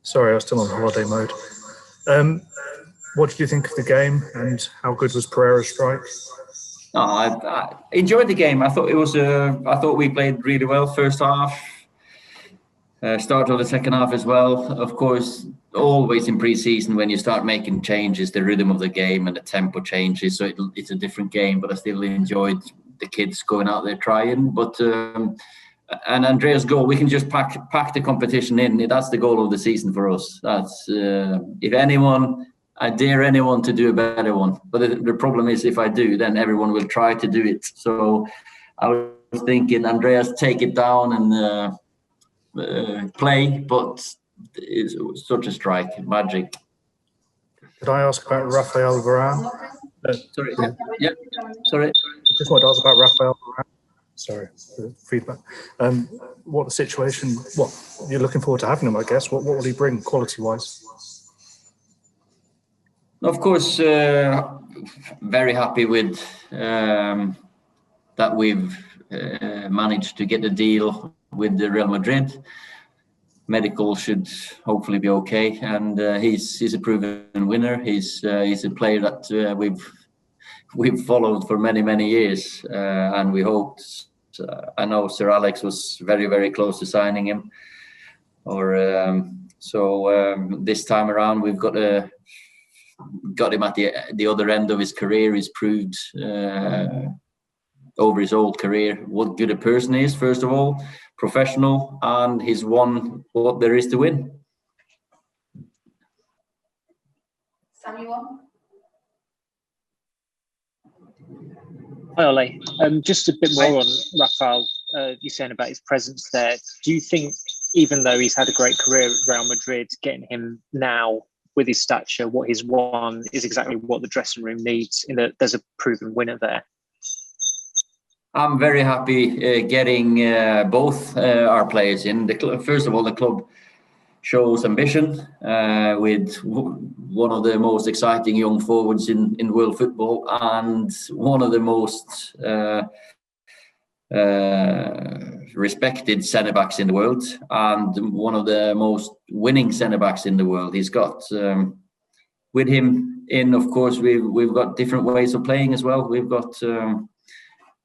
Sorry, I was still on holiday mode. What did you think of the game, and how good was Pereira's strike? No, I enjoyed the game. I thought it was. I thought we played really well first half. Start of the second half as well. Of course, always in pre-season when you start making changes, the rhythm of the game and the tempo changes. So it's a different game. But I still enjoyed the kids going out there trying. But and Andreas' goal, we can just pack the competition in. That's the goal of the season for us. That's if anyone. I dare anyone to do a better one. But the problem is, if I do, then everyone will try to do it. So I was thinking, Andreas, take it down and play. But it's such a strike, magic. Could I ask about Raphael Varane? Sorry. Yeah. Sorry. I just wanted to ask about Raphael Varane. Sorry, the feedback. What the situation? What you're looking forward to having him? I guess. What will he bring quality-wise? Of course, very happy with that we've managed to get the deal with the Real Madrid. Medical should hopefully be okay, and he's a proven winner. He's a player that we've followed for many years, and we hoped. I know Sir Alex was very close to signing him, this time around we've got him at the other end of his career. He's proved over his whole career what good a person he is, first of all, professional, and he's won what there is to win. Samuel? Hi, Ole. Just a bit more on Rafael. You're saying about his presence there. Do you think, even though he's had a great career at Real Madrid, getting him now with his stature, what he's won, is exactly what the dressing room needs, in that there's a proven winner there? I'm very happy getting both our players in. First of all, the club shows ambition with one of the most exciting young forwards in world football, and one of the most respected centre-backs in the world, and one of the most winning centre-backs in the world. He's got with him in, of course, we've got different ways of playing as well. We've got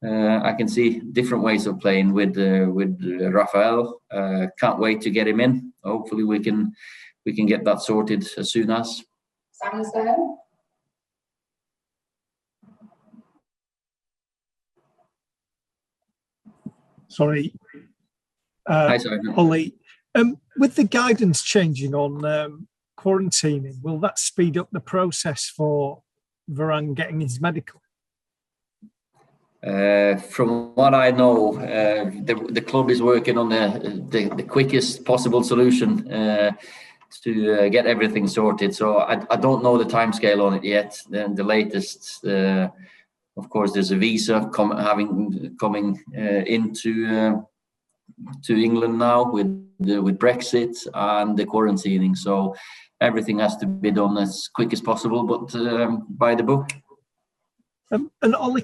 I can see different ways of playing with Rafael. Can't wait to get him in. Hopefully we can get that sorted as soon as. Simon's go ahead. Sorry. Hi, Simon. Ole, with the guidance changing on quarantining, will that speed up the process for Varane getting his medical? From what I know, the club is working on the quickest possible solution to get everything sorted. So I don't know the timescale on it yet. Then the latest, of course, there's a visa coming into England now with Brexit and the quarantining. So everything has to be done as quick as possible, but by the book. And Ole,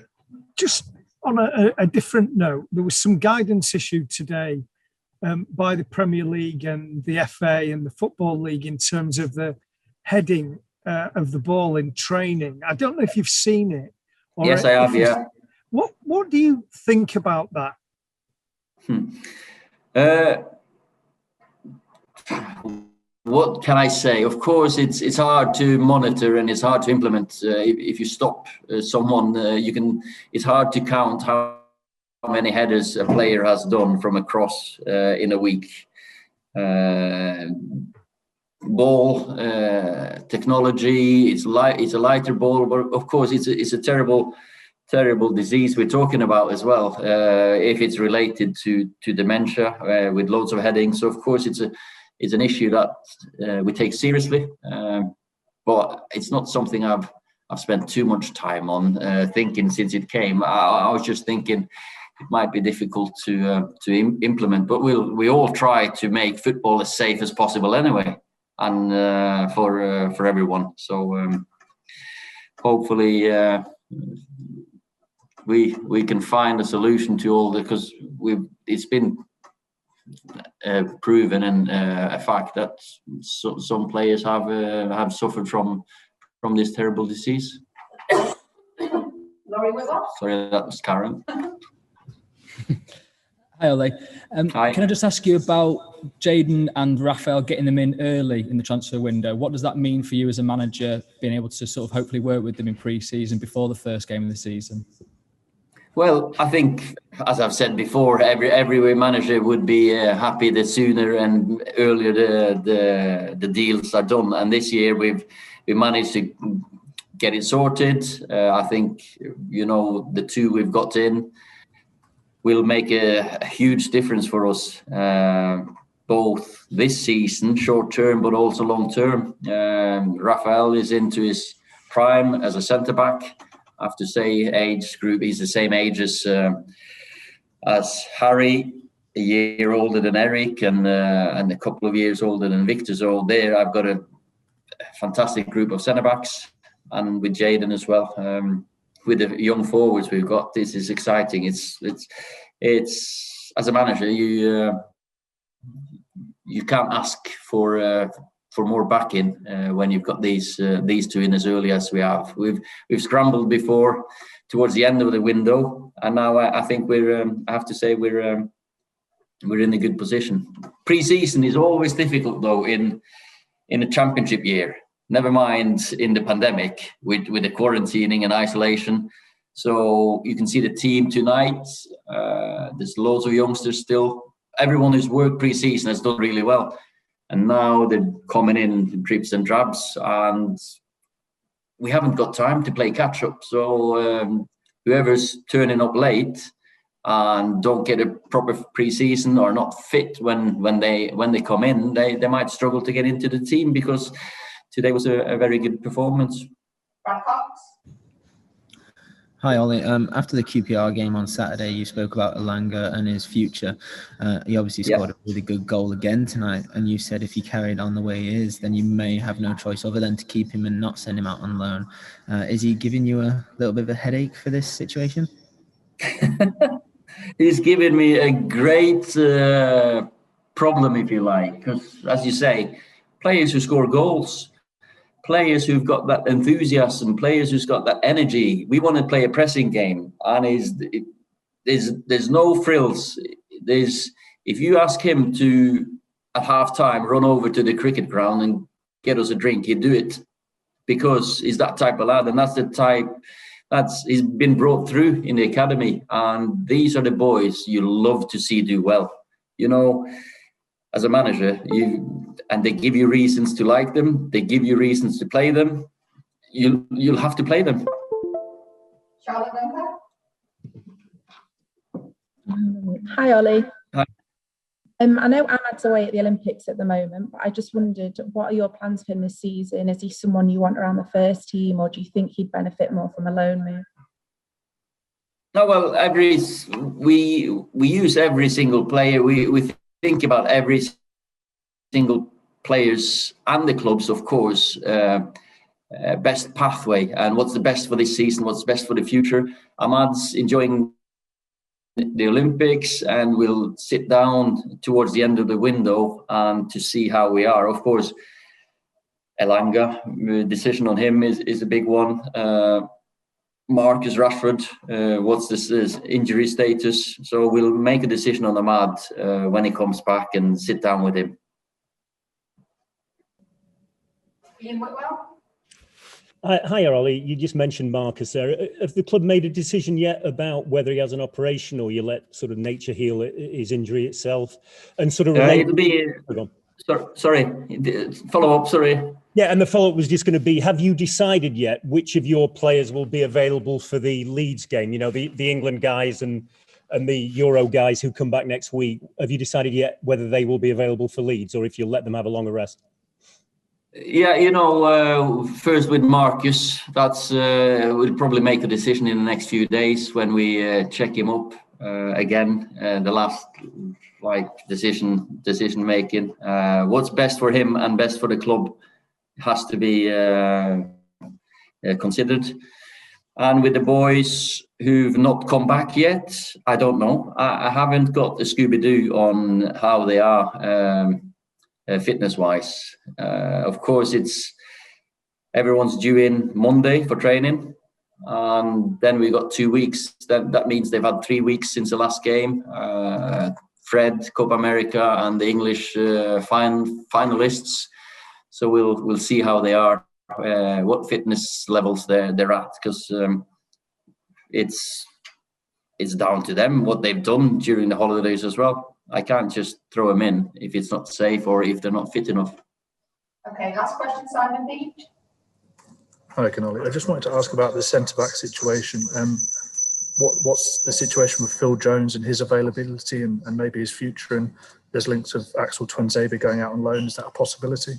just on a different note, there was some guidance issued today by the Premier League and the FA and the Football League in terms of the heading of the ball in training. I don't know if you've seen it. Yes, I have, yeah. What do you think about that? What can I say? Of course, it's hard to monitor and it's hard to implement. If you stop someone, it's hard to count how many headers a player has done from a cross in a week. Ball technology, it's a lighter ball, but of course it's a terrible disease we're talking about as well. If it's related to dementia with loads of headings, so of course it's an issue that we take seriously, but it's not something I've spent too much time on thinking since it came. I was just thinking it might be difficult to implement, but we all try to make football as safe as possible anyway, and for everyone. So hopefully we can find a solution to all, because it's been proven and a fact that some players have suffered from this terrible disease. Laurie Whitlock. Sorry, that was Karen. Hi, Ole. Hi. Can I just ask you about Jadon and Raphael getting them in early in the transfer window? What does that mean for you as a manager, being able to sort of hopefully work with them in pre-season before the first game of the season? Well, I think, as I've said before, every manager would be happy the sooner and earlier the deals are done. And this year we managed to get it sorted. I think, the two we've got in will make a huge difference for us, both this season, short term, but also long term. Raphael is into his prime as a centre back. I have to say, age group, he's the same age as Harry, a year older than Eric, and a couple of years older than Victor. So there, I've got a fantastic group of centre backs, and with Jadon as well. With the young forwards we've got, this is exciting. It's as a manager, you can't ask for more backing when you've got these two in as early as we have. We've scrambled before towards the end of the window, and now I think I have to say we're in a good position. Pre-season is always difficult though in a championship year. Never mind in the pandemic with the quarantining and isolation. So you can see the team tonight. There's loads of youngsters still. Everyone who's worked pre-season has done really well. And now they're coming in drips and drabs, and we haven't got time to play catch up. So whoever's turning up late and don't get a proper pre-season or not fit when they come in, they might struggle to get into the team, because today was a very good performance. Brad Cox. Hi, Ollie. After the QPR game on Saturday, you spoke about Elanga and his future. He obviously scored a really good goal again tonight, and you said if he carried on the way he is, then you may have no choice other than to keep him and not send him out on loan. Is he giving you a little bit of a headache for this situation? He's given me a great problem, if you like, because, as you say, players who score goals, players who've got that enthusiasm, players who've got that energy. We want to play a pressing game, and there's no frills. If you ask him to, at half-time, run over to the cricket ground and get us a drink, he'd do it, because he's that type of lad, and that's the type he's been brought through in the academy. And these are the boys you love to see do well. As a manager, and they give you reasons to like them, they give you reasons to play them, you'll have to play them. Charlotte Duncan. Hi, Ollie. Hi. I know Ahmad's away at the Olympics at the moment, but I just wondered, what are your plans for him this season? Is he someone you want around the first team, or do you think he'd benefit more from a loan move? No, well, we use every single player. We think about every single players and the clubs, of course, best pathway and what's the best for this season, what's best for the future. Ahmad's enjoying the Olympics, and we'll sit down towards the end of the window and to see how we are. Of course, Elanga, decision on him is a big one. Marcus Rashford, what's this injury status? So we'll make a decision on Ahmad when he comes back and sit down with him. Ian Whitwell. Hi, Ollie. You just mentioned Marcus there. Have the club made a decision yet about whether he has an operation, or you let sort of nature heal his injury itself? And sort of it'll be. Sorry, follow up. Sorry. Yeah, and the follow up was just going to be: have you decided yet which of your players will be available for the Leeds game? The England guys and the Euro guys who come back next week. Have you decided yet whether they will be available for Leeds, or if you'll let them have a longer rest? Yeah, first with Marcus, we'll probably make a decision in the next few days when we check him up again. The last decision making. What's best for him and best for the club has to be considered. And with the boys who've not come back yet, I don't know. I haven't got the Scooby-Doo on how they are fitness-wise. Of course, everyone's due in Monday for training, and then we got 2 weeks. That means they've had 3 weeks since the last game. Fred, Copa America, and the English finalists. So we'll see how they are, what fitness levels they're at, because it's down to them what they've done during the holidays as well. I can't just throw them in if it's not safe or if they're not fit enough. Okay, last question, Simon Beach. Hi, Canoli. I just wanted to ask about the centre-back situation. What's the situation with Phil Jones and his availability and maybe his future? And there's links of Axel Tuanzebe going out on loan. Is that a possibility?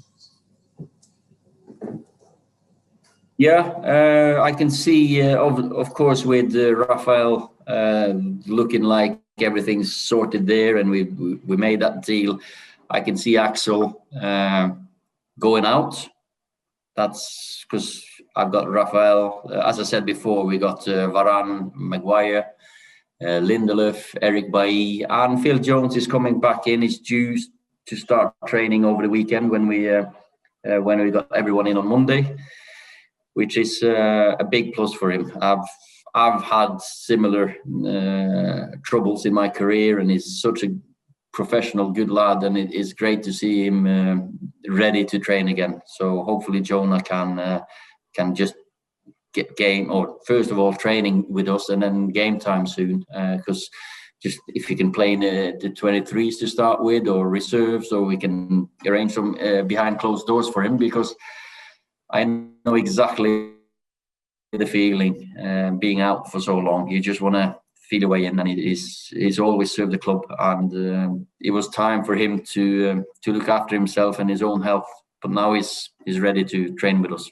Yeah, I can see, of course, with Rafael looking like everything's sorted there, and we made that deal. I can see Axel going out. That's because I've got Rafael. As I said before, we got Varane, Maguire, Lindelöf, Eric Bailly, and Phil Jones is coming back in. He's due to start training over the weekend when we got everyone in on Monday, which is a big plus for him. I've had similar troubles in my career, and he's such a professional, good lad, and it is great to see him ready to train again. So hopefully Jonah can just get game, or first of all training with us, and then game time soon. Because just if he can play in the 23s to start with, or reserves, or we can arrange some behind closed doors for him, because I know exactly the feeling being out for so long. You just want to feel away, and he's always served the club, and it was time for him to look after himself and his own health. But now he's ready to train with us.